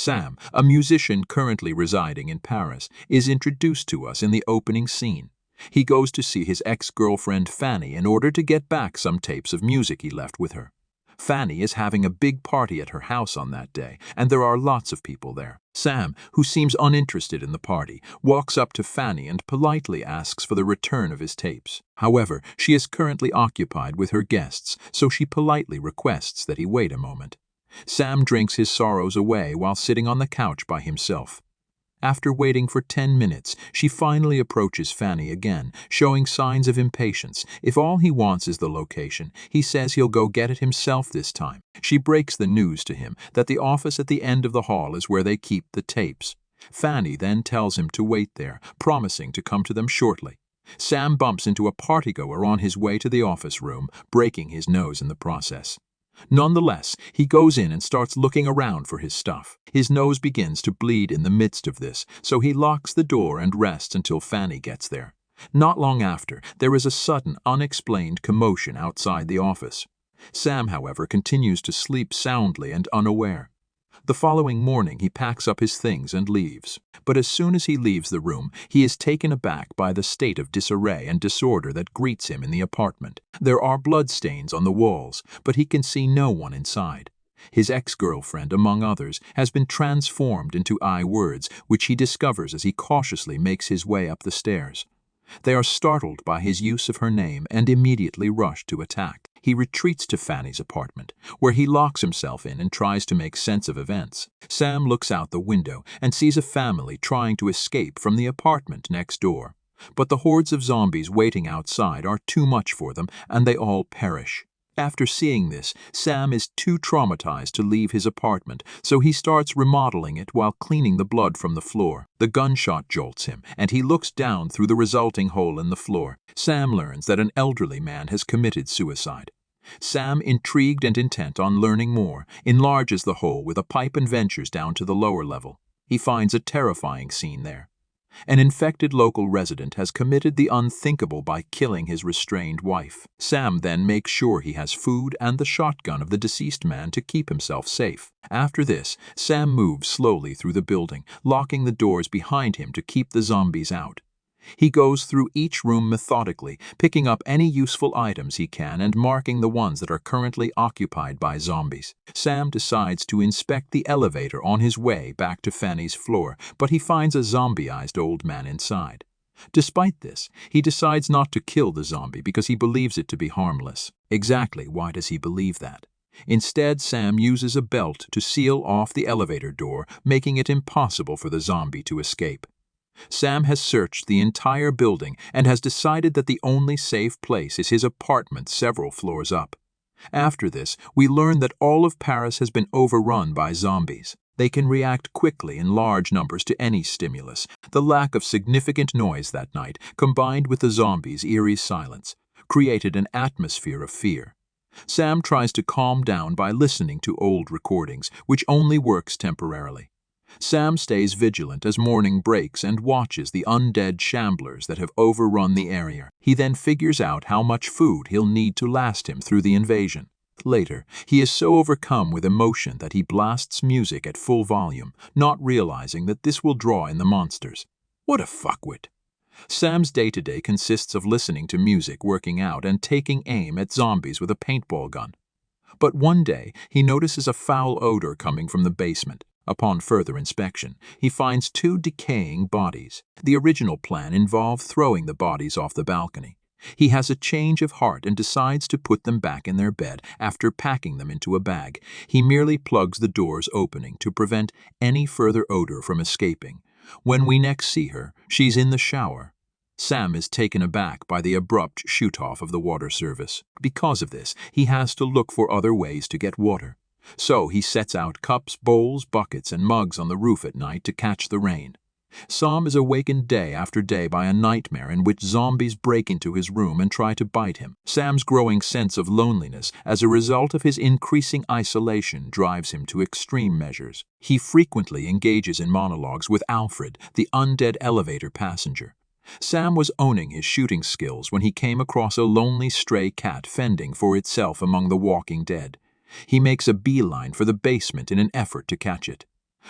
Sam, a musician currently residing in Paris, is introduced to us in the opening scene. He goes to see his ex-girlfriend Fanny in order to get back some tapes of music he left with her. Fanny is having a big party at her house on that day, and there are lots of people there. Sam, who seems uninterested in the party, walks up to Fanny and politely asks for the return of his tapes. However, she is currently occupied with her guests, so she politely requests that he wait a moment. Sam drinks his sorrows away while sitting on the couch by himself. After waiting for 10 minutes, she finally approaches Fanny again, showing signs of impatience. If all he wants is the location, he says he'll go get it himself this time. She breaks the news to him that the office at the end of the hall is where they keep the tapes. Fanny then tells him to wait there, promising to come to them shortly. Sam bumps into a partygoer on his way to the office room, breaking his nose in the process. Nonetheless, he goes in and starts looking around for his stuff. His nose begins to bleed in the midst of this, so he locks the door and rests until Fanny gets there. Not long after, there is a sudden, unexplained commotion outside the office. Sam, however, continues to sleep soundly and unaware. The following morning, he packs up his things and leaves. But as soon as he leaves the room, he is taken aback by the state of disarray and disorder that greets him in the apartment. There are bloodstains on the walls, but he can see no one inside. His ex-girlfriend, among others, has been transformed into I-words, which he discovers as he cautiously makes his way up the stairs. They are startled by his use of her name and immediately rush to attack. He retreats to Fanny's apartment, where he locks himself in and tries to make sense of events. Sam looks out the window and sees a family trying to escape from the apartment next door. But the hordes of zombies waiting outside are too much for them, and they all perish. After seeing this, Sam is too traumatized to leave his apartment, so he starts remodeling it while cleaning the blood from the floor. The gunshot jolts him, and he looks down through the resulting hole in the floor. Sam learns that an elderly man has committed suicide. Sam, intrigued and intent on learning more, enlarges the hole with a pipe and ventures down to the lower level. He finds a terrifying scene there. An infected local resident has committed the unthinkable by killing his restrained wife. Sam then makes sure he has food and the shotgun of the deceased man to keep himself safe. After this, Sam moves slowly through the building, locking the doors behind him to keep the zombies out. He goes through each room methodically, picking up any useful items he can and marking the ones that are currently occupied by zombies. Sam decides to inspect the elevator on his way back to Fanny's floor, but he finds a zombieized old man inside. Despite this, he decides not to kill the zombie because he believes it to be harmless. Exactly why does he believe that? Instead, Sam uses a belt to seal off the elevator door, making it impossible for the zombie to escape. Sam has searched the entire building and has decided that the only safe place is his apartment several floors up. After this, we learn that all of Paris has been overrun by zombies. They can react quickly in large numbers to any stimulus. The lack of significant noise that night, combined with the zombies' eerie silence, created an atmosphere of fear. Sam tries to calm down by listening to old recordings, which only works temporarily. Sam stays vigilant as morning breaks and watches the undead shamblers that have overrun the area. He then figures out how much food he'll need to last him through the invasion. Later, he is so overcome with emotion that he blasts music at full volume, not realizing that this will draw in the monsters. What a fuckwit! Sam's day-to-day consists of listening to music, working out, and taking aim at zombies with a paintball gun. But one day, he notices a foul odor coming from the basement. Upon further inspection, he finds 2 decaying bodies. The original plan involved throwing the bodies off the balcony. He has a change of heart and decides to put them back in their bed after packing them into a bag. He merely plugs the door's opening to prevent any further odor from escaping. When we next see her, she's in the shower. Sam is taken aback by the abrupt shoot-off of the water service. Because of this, he has to look for other ways to get water. So he sets out cups, bowls, buckets, and mugs on the roof at night to catch the rain. Sam is awakened day after day by a nightmare in which zombies break into his room and try to bite him. Sam's growing sense of loneliness as a result of his increasing isolation drives him to extreme measures. He frequently engages in monologues with Alfred, the undead elevator passenger. Sam was owning his shooting skills when he came across a lonely stray cat fending for itself among the walking dead. He makes a beeline for the basement in an effort to catch it.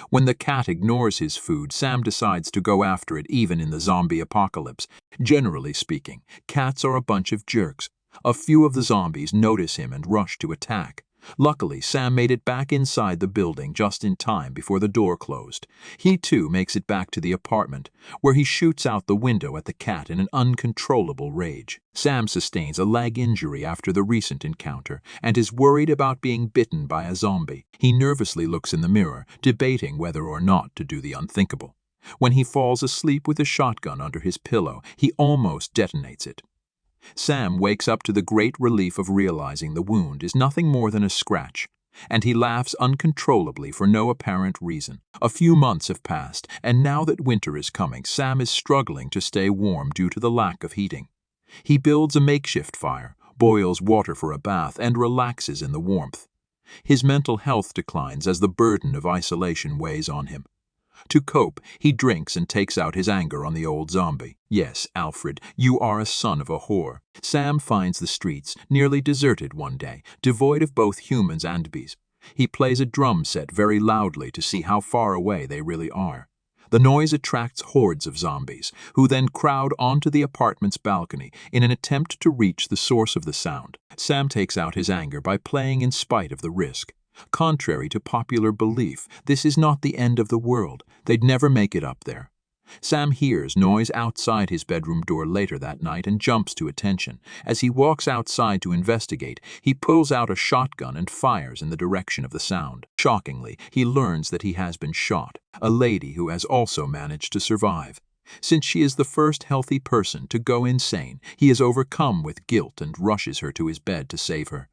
When the cat ignores his food, Sam decides to go after it even in the zombie apocalypse. Generally speaking, cats are a bunch of jerks. A few of the zombies notice him and rush to attack. Luckily, Sam made it back inside the building just in time before the door closed. He too makes it back to the apartment, where he shoots out the window at the cat in an uncontrollable rage. Sam sustains a leg injury after the recent encounter and is worried about being bitten by a zombie. He nervously looks in the mirror, debating whether or not to do the unthinkable. When he falls asleep with a shotgun under his pillow, he almost detonates it. Sam wakes up to the great relief of realizing the wound is nothing more than a scratch, and he laughs uncontrollably for no apparent reason. A few months have passed, and now that winter is coming, Sam is struggling to stay warm due to the lack of heating. He builds a makeshift fire, boils water for a bath, and relaxes in the warmth. His mental health declines as the burden of isolation weighs on him. To cope, he drinks and takes out his anger on the old zombie. Yes, Alfred, you are a son of a whore. Sam finds the streets nearly deserted one day, devoid of both humans and bees. He plays a drum set very loudly to see how far away they really are. The noise attracts hordes of zombies, who then crowd onto the apartment's balcony in an attempt to reach the source of the sound. Sam takes out his anger by playing in spite of the risk. Contrary to popular belief, this is not the end of the world. They'd never make it up there. Sam hears noise outside his bedroom door later that night and jumps to attention. As he walks outside to investigate, he pulls out a shotgun and fires in the direction of the sound. Shockingly, he learns that he has been shot, a lady who has also managed to survive. Since she is the first healthy person to go insane, he is overcome with guilt and rushes her to his bed to save her.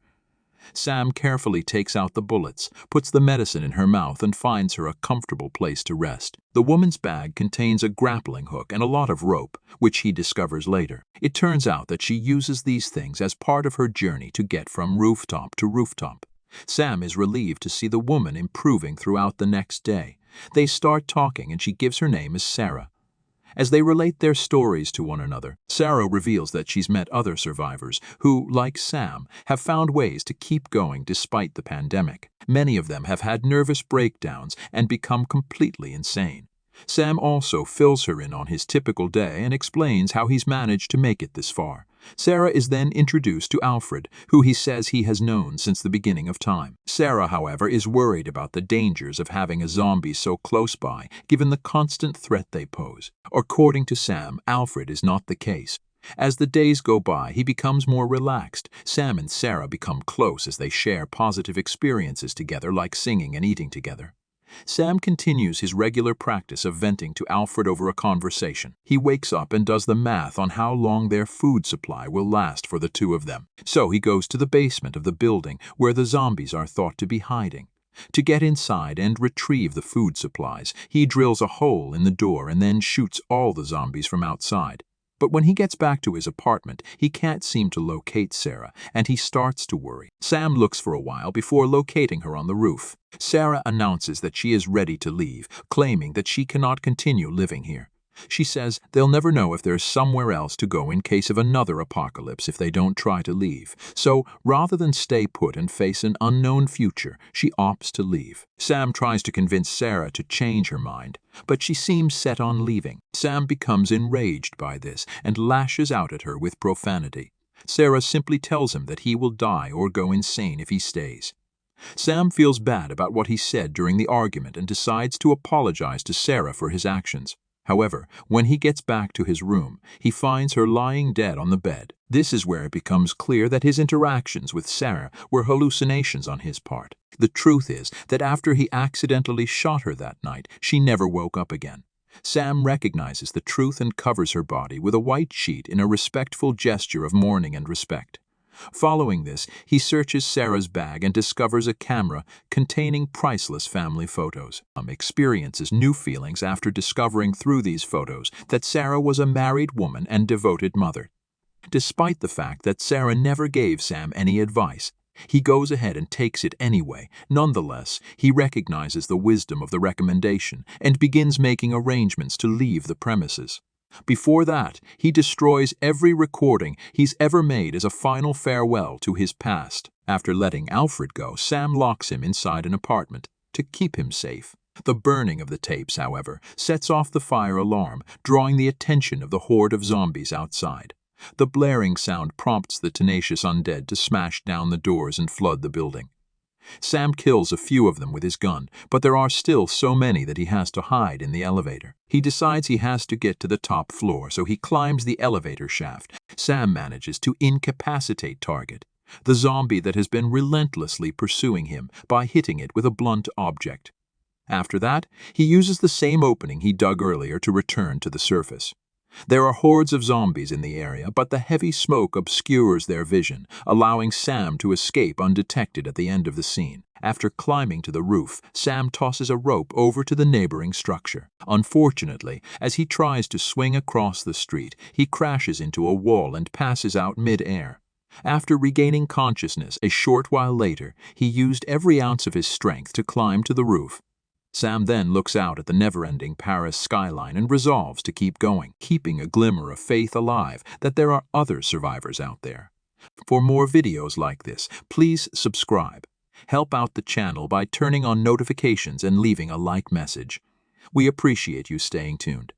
Sam carefully takes out the bullets, puts the medicine in her mouth, and finds her a comfortable place to rest. The woman's bag contains a grappling hook and a lot of rope, which he discovers later. It turns out that she uses these things as part of her journey to get from rooftop to rooftop. Sam is relieved to see the woman improving throughout the next day. They start talking and she gives her name as Sarah. As they relate their stories to one another, Sarah reveals that she's met other survivors who, like Sam, have found ways to keep going despite the pandemic. Many of them have had nervous breakdowns and become completely insane. Sam also fills her in on his typical day and explains how he's managed to make it this far. Sarah is then introduced to Alfred, who he says he has known since the beginning of time. Sarah, however, is worried about the dangers of having a zombie so close by, given the constant threat they pose. According to Sam, Alfred is not the case. As the days go by, he becomes more relaxed. Sam and Sarah become close as they share positive experiences together, like singing and eating together. Sam continues his regular practice of venting to Alfred over a conversation. He wakes up and does the math on how long their food supply will last for the two of them. So he goes to the basement of the building where the zombies are thought to be hiding. To get inside and retrieve the food supplies, he drills a hole in the door and then shoots all the zombies from outside. But when he gets back to his apartment, he can't seem to locate Sarah, and he starts to worry. Sam looks for a while before locating her on the roof. Sarah announces that she is ready to leave, claiming that she cannot continue living here. She says they'll never know if there's somewhere else to go in case of another apocalypse if they don't try to leave. So, rather than stay put and face an unknown future, she opts to leave. Sam tries to convince Sarah to change her mind, but she seems set on leaving. Sam becomes enraged by this and lashes out at her with profanity. Sarah simply tells him that he will die or go insane if he stays. Sam feels bad about what he said during the argument and decides to apologize to Sarah for his actions. However, when he gets back to his room, he finds her lying dead on the bed. This is where it becomes clear that his interactions with Sarah were hallucinations on his part. The truth is that after he accidentally shot her that night, she never woke up again. Sam recognizes the truth and covers her body with a white sheet in a respectful gesture of mourning and respect. Following this, he searches Sarah's bag and discovers a camera containing priceless family photos. Experiences new feelings after discovering through these photos that Sarah was a married woman and devoted mother. Despite the fact that Sarah never gave Sam any advice, he goes ahead and takes it anyway. Nonetheless, he recognizes the wisdom of the recommendation and begins making arrangements to leave the premises. Before that, he destroys every recording he's ever made as a final farewell to his past. After letting Alfred go, Sam locks him inside an apartment to keep him safe. The burning of the tapes, however, sets off the fire alarm, drawing the attention of the horde of zombies outside. The blaring sound prompts the tenacious undead to smash down the doors and flood the building. Sam kills a few of them with his gun, but there are still so many that he has to hide in the elevator. He decides he has to get to the top floor, so he climbs the elevator shaft. Sam manages to incapacitate Target, the zombie that has been relentlessly pursuing him, by hitting it with a blunt object. After that, he uses the same opening he dug earlier to return to the surface. There are hordes of zombies in the area, but the heavy smoke obscures their vision, allowing Sam to escape undetected at the end of the scene. After climbing to the roof, Sam tosses a rope over to the neighboring structure. Unfortunately, as he tries to swing across the street, he crashes into a wall and passes out mid-air. After regaining consciousness a short while later, he used every ounce of his strength to climb to the roof. Sam then looks out at the never-ending Paris skyline and resolves to keep going, keeping a glimmer of faith alive that there are other survivors out there. For more videos like this, please subscribe. Help out the channel by turning on notifications and leaving a like message. We appreciate you staying tuned.